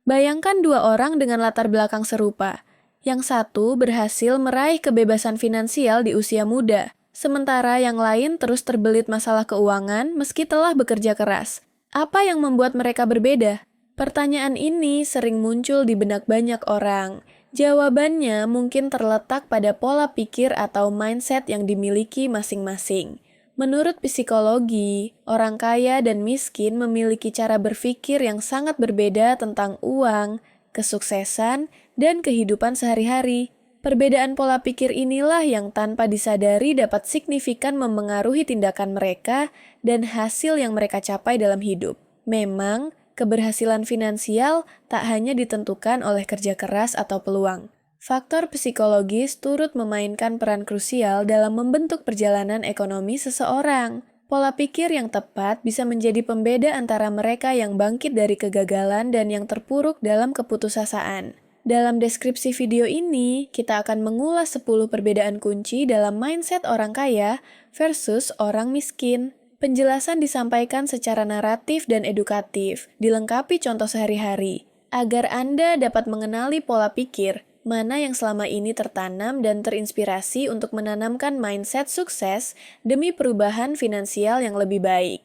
Bayangkan dua orang dengan latar belakang serupa. Yang satu berhasil meraih kebebasan finansial di usia muda, sementara yang lain terus terbelit masalah keuangan meski telah bekerja keras. Apa yang membuat mereka berbeda? Pertanyaan ini sering muncul di benak banyak orang. Jawabannya mungkin terletak pada pola pikir atau mindset yang dimiliki masing-masing. Menurut psikologi, orang kaya dan miskin memiliki cara berpikir yang sangat berbeda tentang uang, kesuksesan, dan kehidupan sehari-hari. Perbedaan pola pikir inilah yang tanpa disadari dapat signifikan memengaruhi tindakan mereka dan hasil yang mereka capai dalam hidup. Memang, keberhasilan finansial tak hanya ditentukan oleh kerja keras atau peluang. Faktor psikologis turut memainkan peran krusial dalam membentuk perjalanan ekonomi seseorang. Pola pikir yang tepat bisa menjadi pembeda antara mereka yang bangkit dari kegagalan dan yang terpuruk dalam keputusasaan. Dalam deskripsi video ini, kita akan mengulas 10 perbedaan kunci dalam mindset orang kaya versus orang miskin. Penjelasan disampaikan secara naratif dan edukatif, dilengkapi contoh sehari-hari, agar Anda dapat mengenali pola pikir, mana yang selama ini tertanam dan terinspirasi untuk menanamkan mindset sukses demi perubahan finansial yang lebih baik.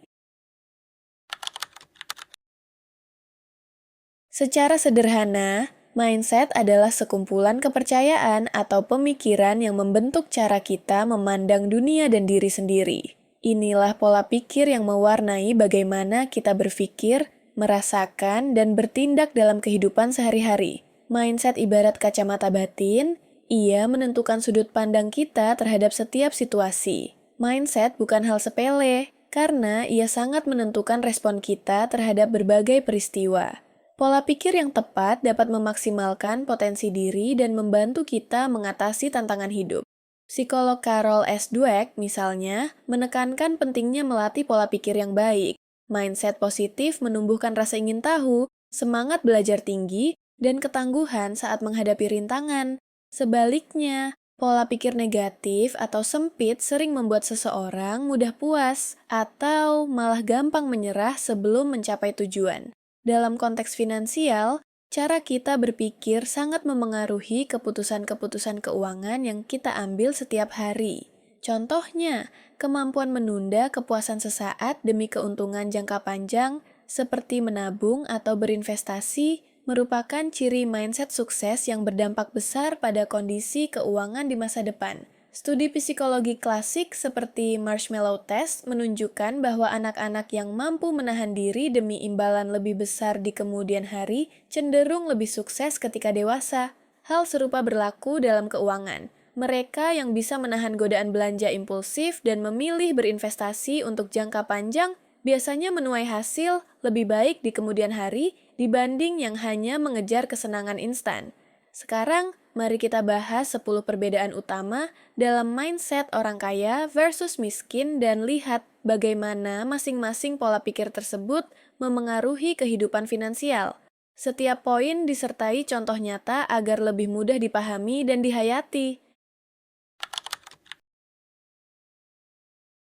Secara sederhana, mindset adalah sekumpulan kepercayaan atau pemikiran yang membentuk cara kita memandang dunia dan diri sendiri. Inilah pola pikir yang mewarnai bagaimana kita berpikir, merasakan, dan bertindak dalam kehidupan sehari-hari. Mindset ibarat kacamata batin, ia menentukan sudut pandang kita terhadap setiap situasi. Mindset bukan hal sepele, karena ia sangat menentukan respon kita terhadap berbagai peristiwa. Pola pikir yang tepat dapat memaksimalkan potensi diri dan membantu kita mengatasi tantangan hidup. Psikolog Carol S. Dweck, misalnya, menekankan pentingnya melatih pola pikir yang baik. Mindset positif menumbuhkan rasa ingin tahu, semangat belajar tinggi, dan ketangguhan saat menghadapi rintangan. Sebaliknya, pola pikir negatif atau sempit sering membuat seseorang mudah puas atau malah gampang menyerah sebelum mencapai tujuan. Dalam konteks finansial, cara kita berpikir sangat memengaruhi keputusan-keputusan keuangan yang kita ambil setiap hari. Contohnya, kemampuan menunda kepuasan sesaat demi keuntungan jangka panjang, seperti menabung atau berinvestasi, merupakan ciri mindset sukses yang berdampak besar pada kondisi keuangan di masa depan. Studi psikologi klasik seperti Marshmallow Test menunjukkan bahwa anak-anak yang mampu menahan diri demi imbalan lebih besar di kemudian hari cenderung lebih sukses ketika dewasa. Hal serupa berlaku dalam keuangan. Mereka yang bisa menahan godaan belanja impulsif dan memilih berinvestasi untuk jangka panjang biasanya menuai hasil lebih baik di kemudian hari dibanding yang hanya mengejar kesenangan instan. Sekarang, mari kita bahas 10 perbedaan utama dalam mindset orang kaya versus miskin dan lihat bagaimana masing-masing pola pikir tersebut memengaruhi kehidupan finansial. Setiap poin disertai contoh nyata agar lebih mudah dipahami dan dihayati.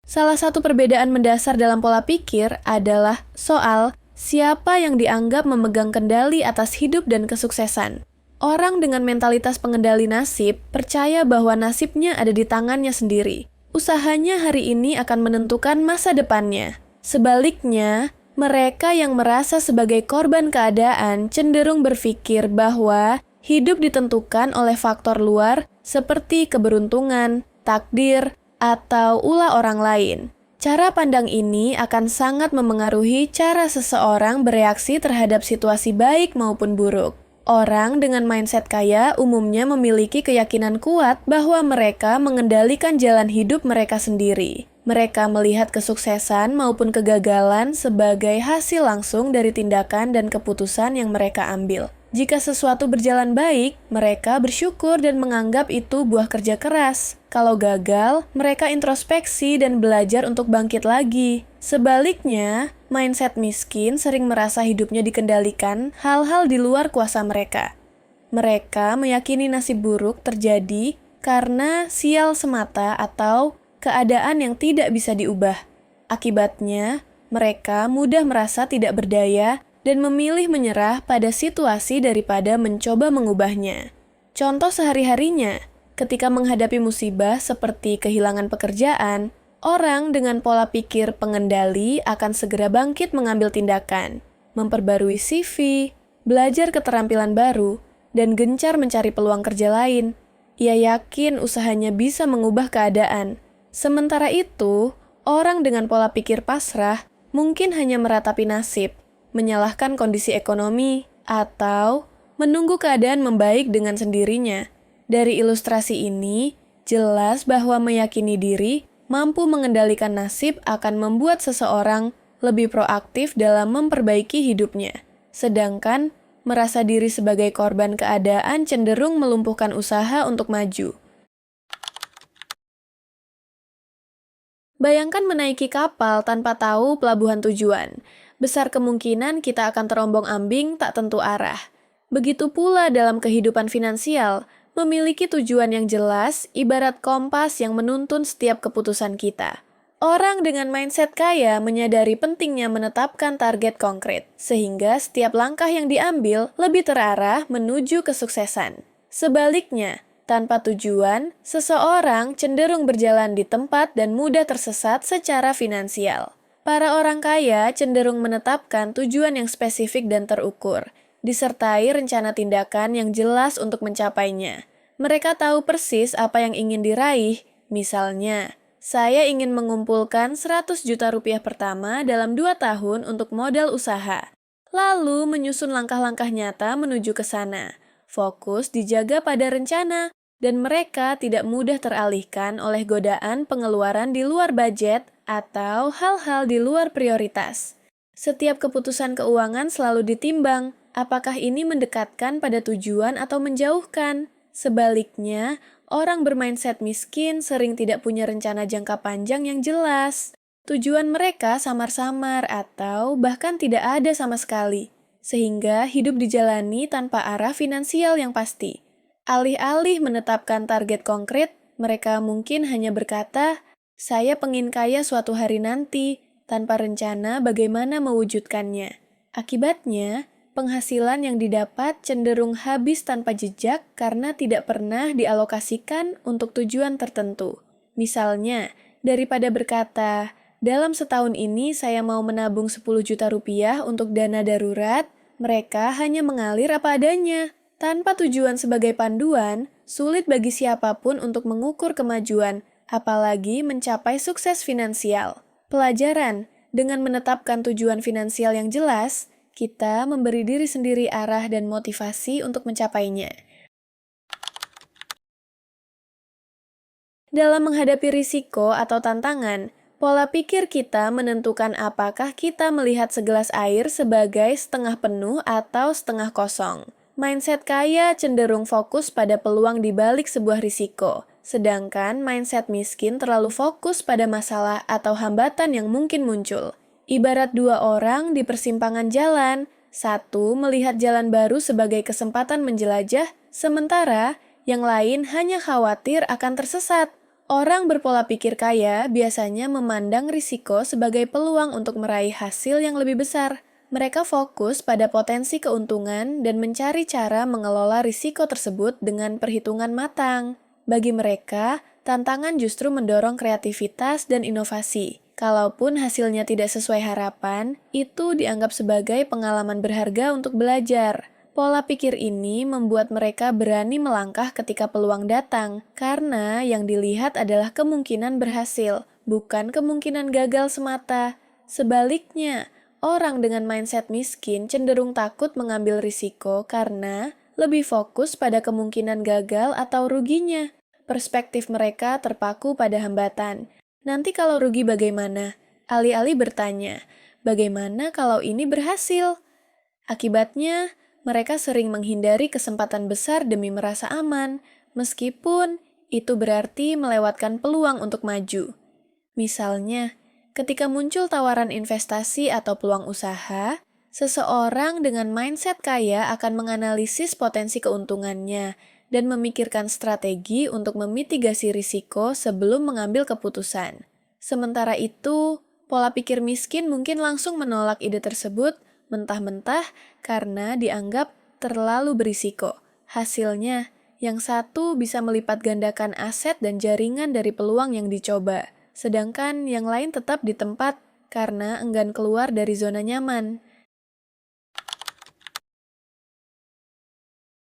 Salah satu perbedaan mendasar dalam pola pikir adalah soal siapa yang dianggap memegang kendali atas hidup dan kesuksesan. Orang dengan mentalitas pengendali nasib percaya bahwa nasibnya ada di tangannya sendiri. Usahanya hari ini akan menentukan masa depannya. Sebaliknya, mereka yang merasa sebagai korban keadaan cenderung berpikir bahwa hidup ditentukan oleh faktor luar seperti keberuntungan, takdir, atau ulah orang lain. Cara pandang ini akan sangat memengaruhi cara seseorang bereaksi terhadap situasi baik maupun buruk. Orang dengan mindset kaya umumnya memiliki keyakinan kuat bahwa mereka mengendalikan jalan hidup mereka sendiri. Mereka melihat kesuksesan maupun kegagalan sebagai hasil langsung dari tindakan dan keputusan yang mereka ambil. Jika sesuatu berjalan baik, mereka bersyukur dan menganggap itu buah kerja keras. Kalau gagal, mereka introspeksi dan belajar untuk bangkit lagi. Sebaliknya, mindset miskin sering merasa hidupnya dikendalikan hal-hal di luar kuasa mereka. Mereka meyakini nasib buruk terjadi karena sial semata atau keadaan yang tidak bisa diubah. Akibatnya, mereka mudah merasa tidak berdaya dan memilih menyerah pada situasi daripada mencoba mengubahnya. Contoh sehari-harinya, ketika menghadapi musibah seperti kehilangan pekerjaan, orang dengan pola pikir pengendali akan segera bangkit mengambil tindakan, memperbarui CV, belajar keterampilan baru, dan gencar mencari peluang kerja lain. Ia yakin usahanya bisa mengubah keadaan. Sementara itu, orang dengan pola pikir pasrah mungkin hanya meratapi nasib, menyalahkan kondisi ekonomi, atau menunggu keadaan membaik dengan sendirinya. Dari ilustrasi ini, jelas bahwa meyakini diri mampu mengendalikan nasib akan membuat seseorang lebih proaktif dalam memperbaiki hidupnya. Sedangkan merasa diri sebagai korban keadaan cenderung melumpuhkan usaha untuk maju. Bayangkan menaiki kapal tanpa tahu pelabuhan tujuan. Besar kemungkinan kita akan terombang-ambing tak tentu arah. Begitu pula dalam kehidupan finansial, memiliki tujuan yang jelas ibarat kompas yang menuntun setiap keputusan kita. Orang dengan mindset kaya menyadari pentingnya menetapkan target konkret, sehingga setiap langkah yang diambil lebih terarah menuju kesuksesan. Sebaliknya, tanpa tujuan, seseorang cenderung berjalan di tempat dan mudah tersesat secara finansial. Para orang kaya cenderung menetapkan tujuan yang spesifik dan terukur, disertai rencana tindakan yang jelas untuk mencapainya. Mereka tahu persis apa yang ingin diraih, misalnya, saya ingin mengumpulkan 100 juta rupiah pertama dalam 2 tahun untuk modal usaha. Lalu menyusun langkah-langkah nyata menuju ke sana. Fokus dijaga pada rencana, dan mereka tidak mudah teralihkan oleh godaan pengeluaran di luar budget atau hal-hal di luar prioritas. Setiap keputusan keuangan selalu ditimbang, apakah ini mendekatkan pada tujuan atau menjauhkan. Sebaliknya, orang bermindset miskin sering tidak punya rencana jangka panjang yang jelas. Tujuan mereka samar-samar atau bahkan tidak ada sama sekali, sehingga hidup dijalani tanpa arah finansial yang pasti. Alih-alih menetapkan target konkret, mereka mungkin hanya berkata, saya pengen kaya suatu hari nanti, tanpa rencana bagaimana mewujudkannya. Akibatnya, penghasilan yang didapat cenderung habis tanpa jejak karena tidak pernah dialokasikan untuk tujuan tertentu. Misalnya, daripada berkata, dalam setahun ini saya mau menabung 10 juta rupiah untuk dana darurat, mereka hanya mengalir apa adanya. Tanpa tujuan sebagai panduan, sulit bagi siapapun untuk mengukur kemajuan, apalagi mencapai sukses finansial. Pelajaran, dengan menetapkan tujuan finansial yang jelas, kita memberi diri sendiri arah dan motivasi untuk mencapainya. Dalam menghadapi risiko atau tantangan, pola pikir kita menentukan apakah kita melihat segelas air sebagai setengah penuh atau setengah kosong. Mindset kaya cenderung fokus pada peluang di balik sebuah risiko, sedangkan mindset miskin terlalu fokus pada masalah atau hambatan yang mungkin muncul. Ibarat dua orang di persimpangan jalan, satu melihat jalan baru sebagai kesempatan menjelajah, sementara yang lain hanya khawatir akan tersesat. Orang berpola pikir kaya biasanya memandang risiko sebagai peluang untuk meraih hasil yang lebih besar. Mereka fokus pada potensi keuntungan dan mencari cara mengelola risiko tersebut dengan perhitungan matang. Bagi mereka, tantangan justru mendorong kreativitas dan inovasi. Kalaupun hasilnya tidak sesuai harapan, itu dianggap sebagai pengalaman berharga untuk belajar. Pola pikir ini membuat mereka berani melangkah ketika peluang datang, karena yang dilihat adalah kemungkinan berhasil, bukan kemungkinan gagal semata. Sebaliknya, orang dengan mindset miskin cenderung takut mengambil risiko karena lebih fokus pada kemungkinan gagal atau ruginya. Perspektif mereka terpaku pada hambatan. Nanti kalau rugi bagaimana? Alih-alih bertanya, bagaimana kalau ini berhasil? Akibatnya, mereka sering menghindari kesempatan besar demi merasa aman, meskipun itu berarti melewatkan peluang untuk maju. Misalnya, ketika muncul tawaran investasi atau peluang usaha, seseorang dengan mindset kaya akan menganalisis potensi keuntungannya dan memikirkan strategi untuk memitigasi risiko sebelum mengambil keputusan. Sementara itu, pola pikir miskin mungkin langsung menolak ide tersebut, mentah-mentah karena dianggap terlalu berisiko. Hasilnya, yang satu bisa melipat gandakan aset dan jaringan dari peluang yang dicoba, sedangkan yang lain tetap di tempat karena enggan keluar dari zona nyaman.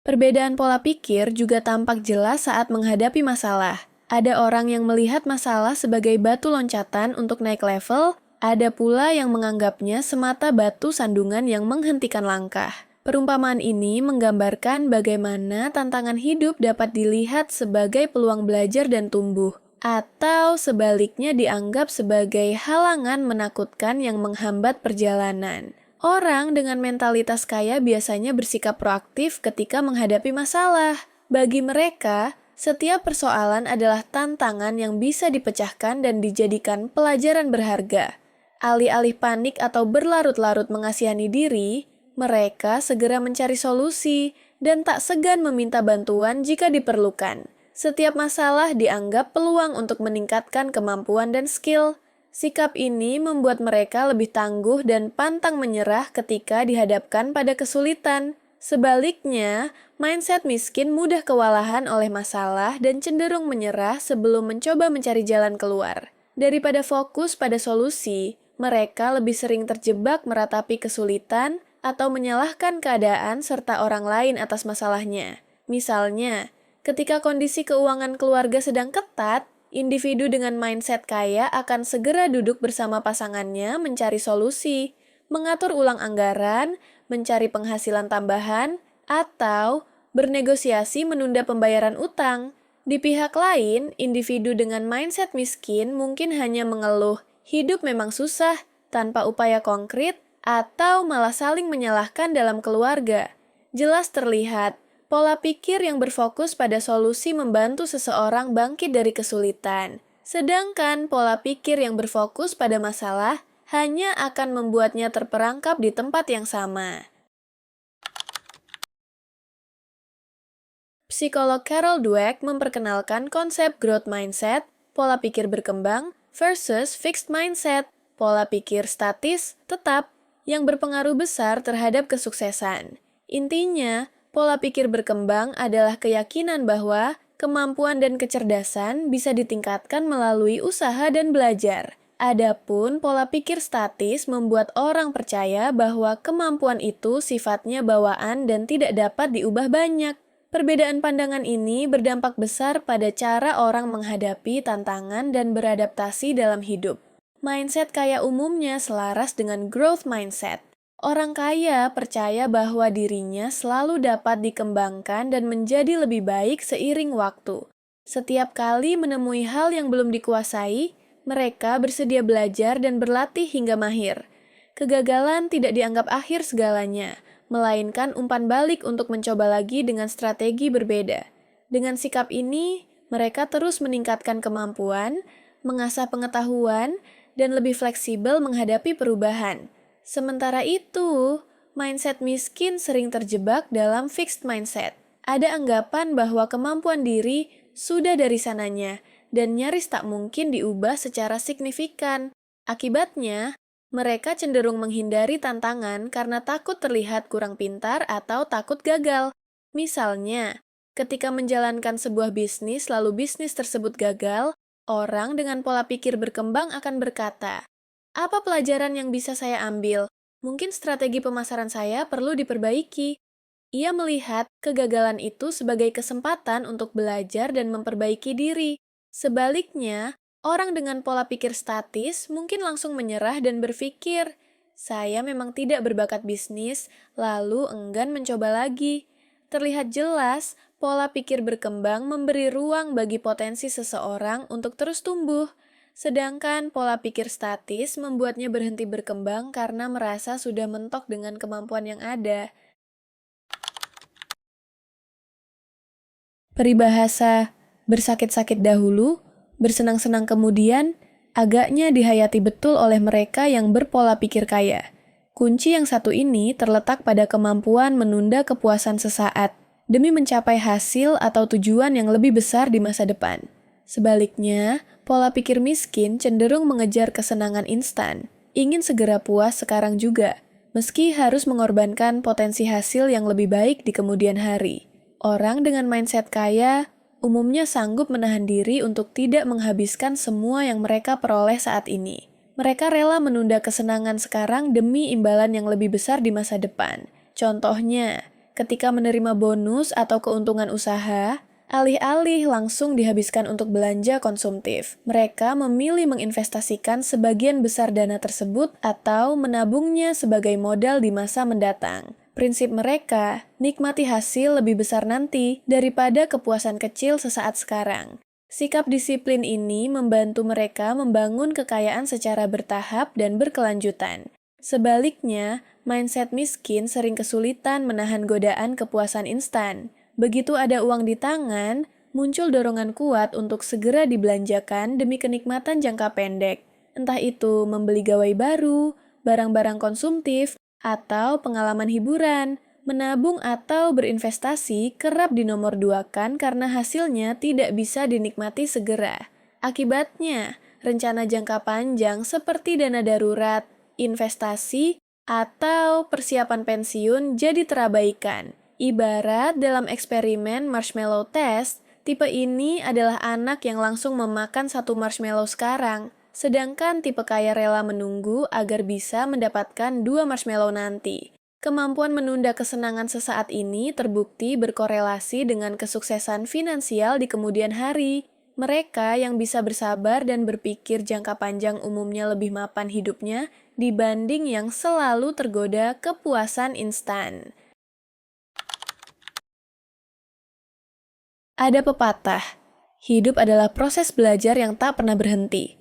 Perbedaan pola pikir juga tampak jelas saat menghadapi masalah. Ada orang yang melihat masalah sebagai batu loncatan untuk naik level, ada pula yang menganggapnya semata batu sandungan yang menghentikan langkah. Perumpamaan ini menggambarkan bagaimana tantangan hidup dapat dilihat sebagai peluang belajar dan tumbuh, atau sebaliknya dianggap sebagai halangan menakutkan yang menghambat perjalanan. Orang dengan mentalitas kaya biasanya bersikap proaktif ketika menghadapi masalah. Bagi mereka, setiap persoalan adalah tantangan yang bisa dipecahkan dan dijadikan pelajaran berharga. Alih-alih panik atau berlarut-larut mengasihani diri, mereka segera mencari solusi dan tak segan meminta bantuan jika diperlukan. Setiap masalah dianggap peluang untuk meningkatkan kemampuan dan skill. Sikap ini membuat mereka lebih tangguh dan pantang menyerah ketika dihadapkan pada kesulitan. Sebaliknya, mindset miskin mudah kewalahan oleh masalah dan cenderung menyerah sebelum mencoba mencari jalan keluar. Daripada fokus pada solusi, mereka lebih sering terjebak meratapi kesulitan atau menyalahkan keadaan serta orang lain atas masalahnya. Misalnya, ketika kondisi keuangan keluarga sedang ketat, individu dengan mindset kaya akan segera duduk bersama pasangannya mencari solusi, mengatur ulang anggaran, mencari penghasilan tambahan, atau bernegosiasi menunda pembayaran utang. Di pihak lain, individu dengan mindset miskin mungkin hanya mengeluh, hidup memang susah, tanpa upaya konkret, atau malah saling menyalahkan dalam keluarga. Jelas terlihat, pola pikir yang berfokus pada solusi membantu seseorang bangkit dari kesulitan. Sedangkan pola pikir yang berfokus pada masalah hanya akan membuatnya terperangkap di tempat yang sama. Psikolog Carol Dweck memperkenalkan konsep growth mindset, pola pikir berkembang, versus fixed mindset, pola pikir statis, tetap, yang berpengaruh besar terhadap kesuksesan. Intinya, pola pikir berkembang adalah keyakinan bahwa kemampuan dan kecerdasan bisa ditingkatkan melalui usaha dan belajar. Adapun pola pikir statis membuat orang percaya bahwa kemampuan itu sifatnya bawaan dan tidak dapat diubah banyak. Perbedaan pandangan ini berdampak besar pada cara orang menghadapi tantangan dan beradaptasi dalam hidup. Mindset kaya umumnya selaras dengan growth mindset. Orang kaya percaya bahwa dirinya selalu dapat dikembangkan dan menjadi lebih baik seiring waktu. Setiap kali menemui hal yang belum dikuasai, mereka bersedia belajar dan berlatih hingga mahir. Kegagalan tidak dianggap akhir segalanya, melainkan umpan balik untuk mencoba lagi dengan strategi berbeda. Dengan sikap ini, mereka terus meningkatkan kemampuan, mengasah pengetahuan, dan lebih fleksibel menghadapi perubahan. Sementara itu, mindset miskin sering terjebak dalam fixed mindset. Ada anggapan bahwa kemampuan diri sudah dari sananya dan nyaris tak mungkin diubah secara signifikan. Akibatnya, mereka cenderung menghindari tantangan karena takut terlihat kurang pintar atau takut gagal. Misalnya, ketika menjalankan sebuah bisnis lalu bisnis tersebut gagal, orang dengan pola pikir berkembang akan berkata, "Apa pelajaran yang bisa saya ambil? Mungkin strategi pemasaran saya perlu diperbaiki." Ia melihat kegagalan itu sebagai kesempatan untuk belajar dan memperbaiki diri. Sebaliknya, orang dengan pola pikir statis mungkin langsung menyerah dan berpikir, "Saya memang tidak berbakat bisnis," lalu enggan mencoba lagi. Terlihat jelas, pola pikir berkembang memberi ruang bagi potensi seseorang untuk terus tumbuh. Sedangkan pola pikir statis membuatnya berhenti berkembang karena merasa sudah mentok dengan kemampuan yang ada. Peribahasa, bersakit-sakit dahulu, bersenang-senang kemudian, agaknya dihayati betul oleh mereka yang berpola pikir kaya. Kunci yang satu ini terletak pada kemampuan menunda kepuasan sesaat demi mencapai hasil atau tujuan yang lebih besar di masa depan. Sebaliknya, pola pikir miskin cenderung mengejar kesenangan instan, ingin segera puas sekarang juga. meski harus mengorbankan potensi hasil yang lebih baik di kemudian hari. Orang dengan mindset kaya umumnya sanggup menahan diri untuk tidak menghabiskan semua yang mereka peroleh saat ini. Mereka rela menunda kesenangan sekarang demi imbalan yang lebih besar di masa depan. Contohnya, ketika menerima bonus atau keuntungan usaha, alih-alih langsung dihabiskan untuk belanja konsumtif, mereka memilih menginvestasikan sebagian besar dana tersebut atau menabungnya sebagai modal di masa mendatang. Prinsip mereka, nikmati hasil lebih besar nanti daripada kepuasan kecil sesaat sekarang. Sikap disiplin ini membantu mereka membangun kekayaan secara bertahap dan berkelanjutan. Sebaliknya, mindset miskin sering kesulitan menahan godaan kepuasan instan. Begitu ada uang di tangan, muncul dorongan kuat untuk segera dibelanjakan demi kenikmatan jangka pendek. Entah itu membeli gawai baru, barang-barang konsumtif, atau pengalaman hiburan. Menabung atau berinvestasi kerap dinomorduakan karena hasilnya tidak bisa dinikmati segera. Akibatnya, rencana jangka panjang seperti dana darurat, investasi, atau persiapan pensiun jadi terabaikan. Ibarat dalam eksperimen marshmallow test, tipe ini adalah anak yang langsung memakan satu marshmallow sekarang, sedangkan tipe kaya rela menunggu agar bisa mendapatkan 2 marshmallow nanti. Kemampuan menunda kesenangan sesaat ini terbukti berkorelasi dengan kesuksesan finansial di kemudian hari. Mereka yang bisa bersabar dan berpikir jangka panjang umumnya lebih mapan hidupnya dibanding yang selalu tergoda kepuasan instan. Ada pepatah, hidup adalah proses belajar yang tak pernah berhenti.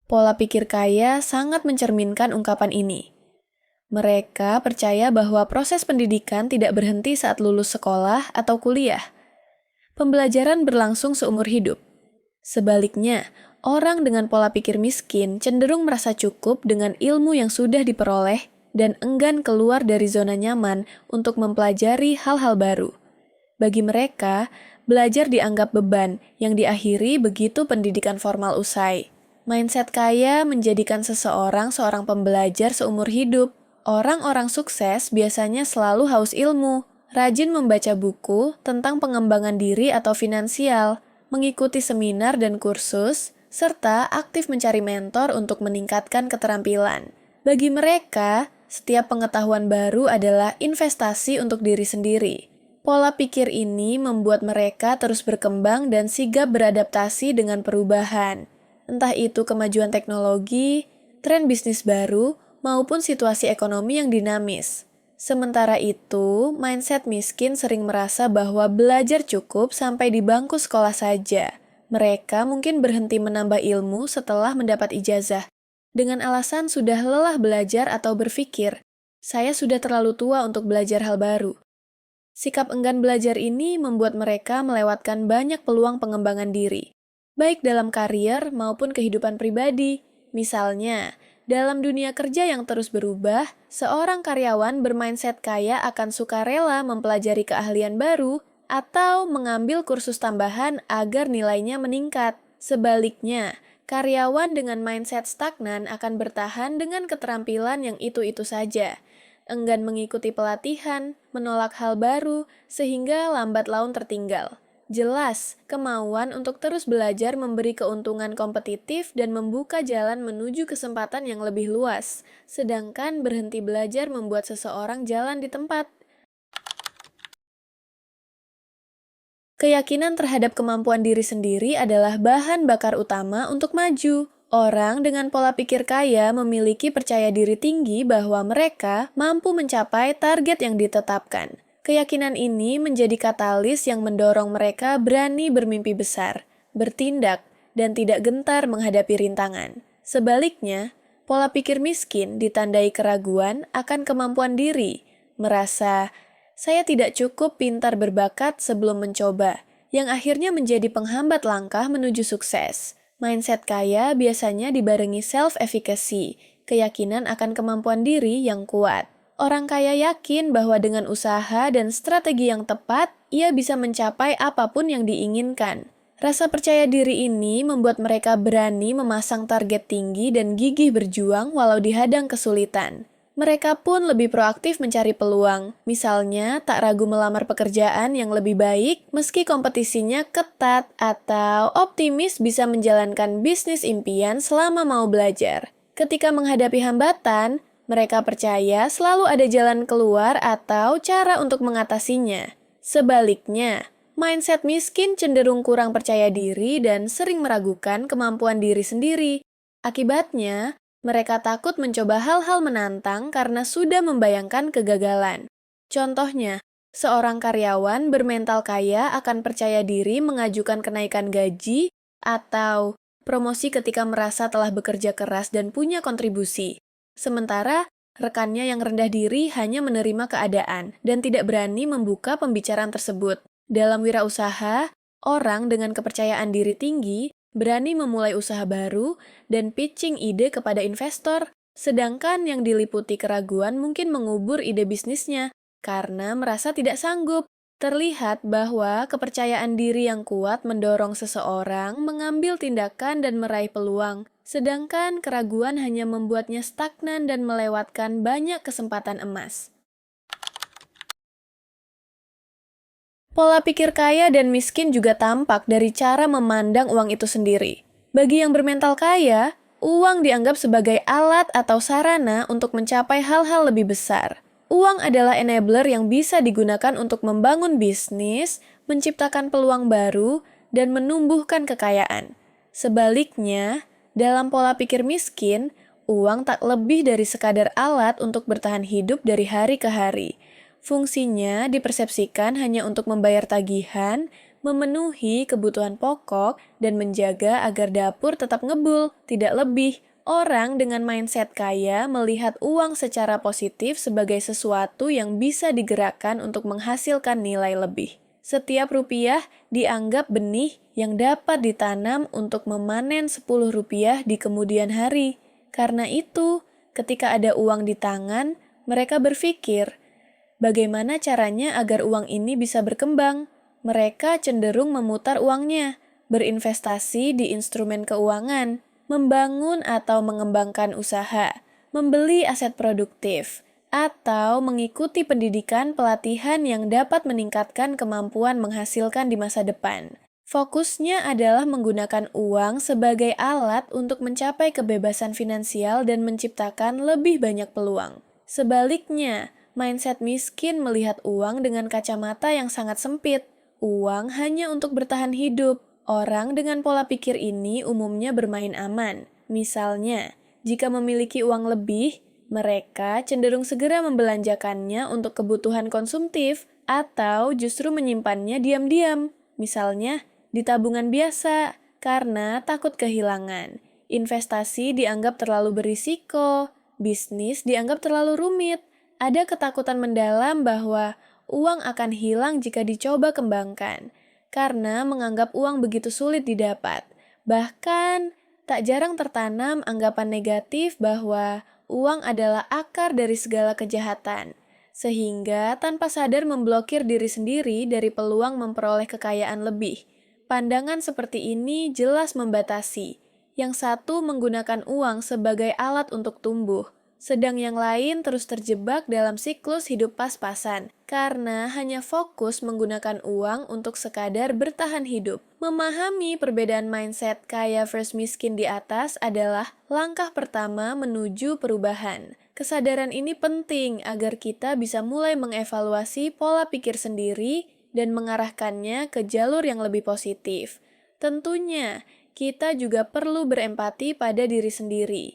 Pola pikir kaya sangat mencerminkan ungkapan ini. Mereka percaya bahwa proses pendidikan tidak berhenti saat lulus sekolah atau kuliah. Pembelajaran berlangsung seumur hidup. Sebaliknya, orang dengan pola pikir miskin cenderung merasa cukup dengan ilmu yang sudah diperoleh dan enggan keluar dari zona nyaman untuk mempelajari hal-hal baru. Bagi mereka, belajar dianggap beban yang diakhiri begitu pendidikan formal usai. Mindset kaya menjadikan seseorang seorang pembelajar seumur hidup. Orang-orang sukses biasanya selalu haus ilmu, rajin membaca buku tentang pengembangan diri atau finansial, mengikuti seminar dan kursus, serta aktif mencari mentor untuk meningkatkan keterampilan. Bagi mereka, setiap pengetahuan baru adalah investasi untuk diri sendiri. Pola pikir ini membuat mereka terus berkembang dan sigap beradaptasi dengan perubahan. Entah itu kemajuan teknologi, tren bisnis baru, maupun situasi ekonomi yang dinamis. Sementara itu, mindset miskin sering merasa bahwa belajar cukup sampai di bangku sekolah saja. Mereka mungkin berhenti menambah ilmu setelah mendapat ijazah, dengan alasan sudah lelah belajar atau berpikir, saya sudah terlalu tua untuk belajar hal baru. Sikap enggan belajar ini membuat mereka melewatkan banyak peluang pengembangan diri, baik dalam karier maupun kehidupan pribadi. Misalnya, dalam dunia kerja yang terus berubah, seorang karyawan bermindset kaya akan sukarela mempelajari keahlian baru atau mengambil kursus tambahan agar nilainya meningkat. Sebaliknya, karyawan dengan mindset stagnan akan bertahan dengan keterampilan yang itu-itu saja, enggan mengikuti pelatihan, menolak hal baru, sehingga lambat laun tertinggal. Jelas, kemauan untuk terus belajar memberi keuntungan kompetitif dan membuka jalan menuju kesempatan yang lebih luas, sedangkan berhenti belajar membuat seseorang jalan di tempat. Keyakinan terhadap kemampuan diri sendiri adalah bahan bakar utama untuk maju. Orang dengan pola pikir kaya memiliki percaya diri tinggi bahwa mereka mampu mencapai target yang ditetapkan. Keyakinan ini menjadi katalis yang mendorong mereka berani bermimpi besar, bertindak, dan tidak gentar menghadapi rintangan. Sebaliknya, pola pikir miskin ditandai keraguan akan kemampuan diri, merasa, saya tidak cukup pintar berbakat sebelum mencoba, yang akhirnya menjadi penghambat langkah menuju sukses. Mindset kaya biasanya dibarengi self-efficacy, keyakinan akan kemampuan diri yang kuat. Orang kaya yakin bahwa dengan usaha dan strategi yang tepat, ia bisa mencapai apapun yang diinginkan. Rasa percaya diri ini membuat mereka berani memasang target tinggi dan gigih berjuang walau dihadang kesulitan. Mereka pun lebih proaktif mencari peluang. Misalnya, tak ragu melamar pekerjaan yang lebih baik meski kompetisinya ketat, atau optimis bisa menjalankan bisnis impian selama mau belajar. Ketika menghadapi hambatan, mereka percaya selalu ada jalan keluar atau cara untuk mengatasinya. Sebaliknya, mindset miskin cenderung kurang percaya diri dan sering meragukan kemampuan diri sendiri. Akibatnya, mereka takut mencoba hal-hal menantang karena sudah membayangkan kegagalan. Contohnya, seorang karyawan bermental kaya akan percaya diri mengajukan kenaikan gaji atau promosi ketika merasa telah bekerja keras dan punya kontribusi. Sementara, rekannya yang rendah diri hanya menerima keadaan dan tidak berani membuka pembicaraan tersebut. Dalam wirausaha, orang dengan kepercayaan diri tinggi berani memulai usaha baru dan pitching ide kepada investor, sedangkan yang diliputi keraguan mungkin mengubur ide bisnisnya karena merasa tidak sanggup. Terlihat bahwa kepercayaan diri yang kuat mendorong seseorang mengambil tindakan dan meraih peluang, sedangkan keraguan hanya membuatnya stagnan dan melewatkan banyak kesempatan emas. Pola pikir kaya dan miskin juga tampak dari cara memandang uang itu sendiri. Bagi yang bermental kaya, uang dianggap sebagai alat atau sarana untuk mencapai hal-hal lebih besar. Uang adalah enabler yang bisa digunakan untuk membangun bisnis, menciptakan peluang baru, dan menumbuhkan kekayaan. Sebaliknya, dalam pola pikir miskin, uang tak lebih dari sekadar alat untuk bertahan hidup dari hari ke hari. Fungsinya dipersepsikan hanya untuk membayar tagihan, memenuhi kebutuhan pokok, dan menjaga agar dapur tetap ngebul, tidak lebih. Orang dengan mindset kaya melihat uang secara positif sebagai sesuatu yang bisa digerakkan untuk menghasilkan nilai lebih. Setiap rupiah dianggap benih yang dapat ditanam untuk memanen 10 rupiah di kemudian hari. Karena itu, ketika ada uang di tangan, mereka berpikir, bagaimana caranya agar uang ini bisa berkembang? Mereka cenderung memutar uangnya, berinvestasi di instrumen keuangan, membangun atau mengembangkan usaha, membeli aset produktif, atau mengikuti pendidikan pelatihan yang dapat meningkatkan kemampuan menghasilkan di masa depan. Fokusnya adalah menggunakan uang sebagai alat untuk mencapai kebebasan finansial dan menciptakan lebih banyak peluang. Sebaliknya, mindset miskin melihat uang dengan kacamata yang sangat sempit. Uang hanya untuk bertahan hidup. Orang dengan pola pikir ini umumnya bermain aman. Misalnya, jika memiliki uang lebih, mereka cenderung segera membelanjakannya untuk kebutuhan konsumtif atau justru menyimpannya diam-diam. Misalnya, di tabungan biasa karena takut kehilangan. Investasi dianggap terlalu berisiko, bisnis dianggap terlalu rumit. Ada ketakutan mendalam bahwa uang akan hilang jika dicoba kembangkan, karena menganggap uang begitu sulit didapat. Bahkan, tak jarang tertanam anggapan negatif bahwa uang adalah akar dari segala kejahatan, sehingga tanpa sadar memblokir diri sendiri dari peluang memperoleh kekayaan lebih. Pandangan seperti ini jelas membatasi. Yang satu menggunakan uang sebagai alat untuk tumbuh, sedang yang lain terus terjebak dalam siklus hidup pas-pasan karena hanya fokus menggunakan uang untuk sekadar bertahan hidup. Memahami perbedaan mindset kaya versus miskin di atas adalah langkah pertama menuju perubahan. Kesadaran ini penting agar kita bisa mulai mengevaluasi pola pikir sendiri dan mengarahkannya ke jalur yang lebih positif. Tentunya, kita juga perlu berempati pada diri sendiri.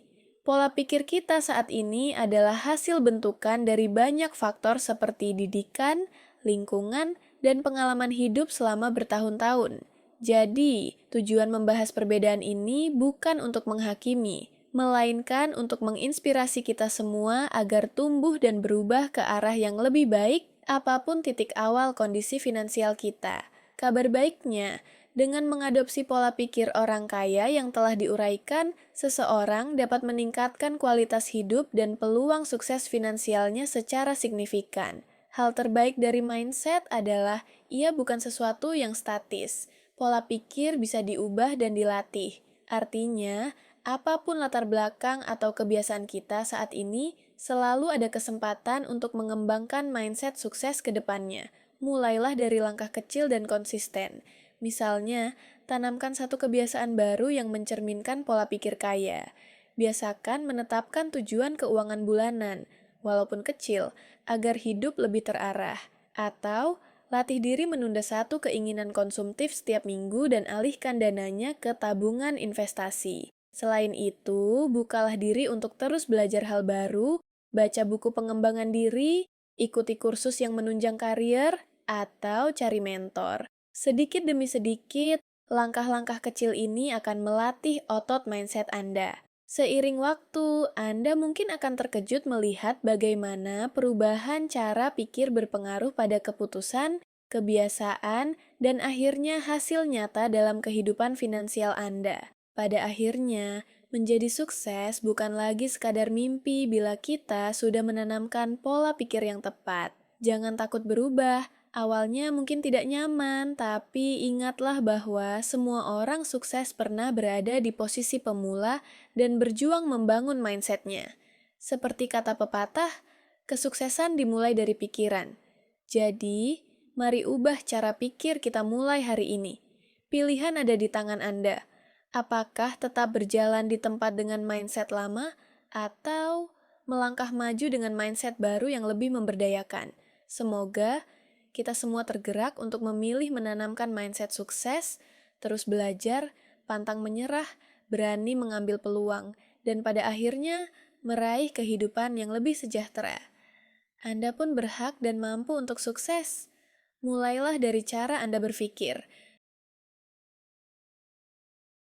Pola pikir kita saat ini adalah hasil bentukan dari banyak faktor seperti didikan, lingkungan, dan pengalaman hidup selama bertahun-tahun. Jadi, tujuan membahas perbedaan ini bukan untuk menghakimi, melainkan untuk menginspirasi kita semua agar tumbuh dan berubah ke arah yang lebih baik apapun titik awal kondisi finansial kita. Kabar baiknya, dengan mengadopsi pola pikir orang kaya yang telah diuraikan, seseorang dapat meningkatkan kualitas hidup dan peluang sukses finansialnya secara signifikan. Hal terbaik dari mindset adalah ia bukan sesuatu yang statis. Pola pikir bisa diubah dan dilatih. Artinya, apapun latar belakang atau kebiasaan kita saat ini, Selalu ada kesempatan untuk mengembangkan mindset sukses ke depannya. Mulailah dari langkah kecil dan konsisten. Misalnya, tanamkan satu kebiasaan baru yang mencerminkan pola pikir kaya. Biasakan menetapkan tujuan keuangan bulanan, walaupun kecil, agar hidup lebih terarah. Atau, latih diri menunda satu keinginan konsumtif setiap minggu dan alihkan dananya ke tabungan investasi. Selain itu, bukalah diri untuk terus belajar hal baru, baca buku pengembangan diri, ikuti kursus yang menunjang karier, atau cari mentor. Sedikit demi sedikit, langkah-langkah kecil ini akan melatih otot mindset Anda. Seiring waktu, Anda mungkin akan terkejut melihat bagaimana perubahan cara pikir berpengaruh pada keputusan, kebiasaan, dan akhirnya hasil nyata dalam kehidupan finansial Anda. Pada akhirnya, menjadi sukses bukan lagi sekadar mimpi bila kita sudah menanamkan pola pikir yang tepat. Jangan takut berubah. Awalnya mungkin tidak nyaman, tapi ingatlah bahwa semua orang sukses pernah berada di posisi pemula dan berjuang membangun mindsetnya. Seperti kata pepatah, kesuksesan dimulai dari pikiran. Jadi, mari ubah cara pikir kita mulai hari ini. Pilihan ada di tangan Anda. Apakah tetap berjalan di tempat dengan mindset lama, atau melangkah maju dengan mindset baru yang lebih memberdayakan? Semoga kita semua tergerak untuk memilih menanamkan mindset sukses, terus belajar, pantang menyerah, berani mengambil peluang, dan pada akhirnya meraih kehidupan yang lebih sejahtera. Anda pun berhak dan mampu untuk sukses. Mulailah dari cara Anda berpikir.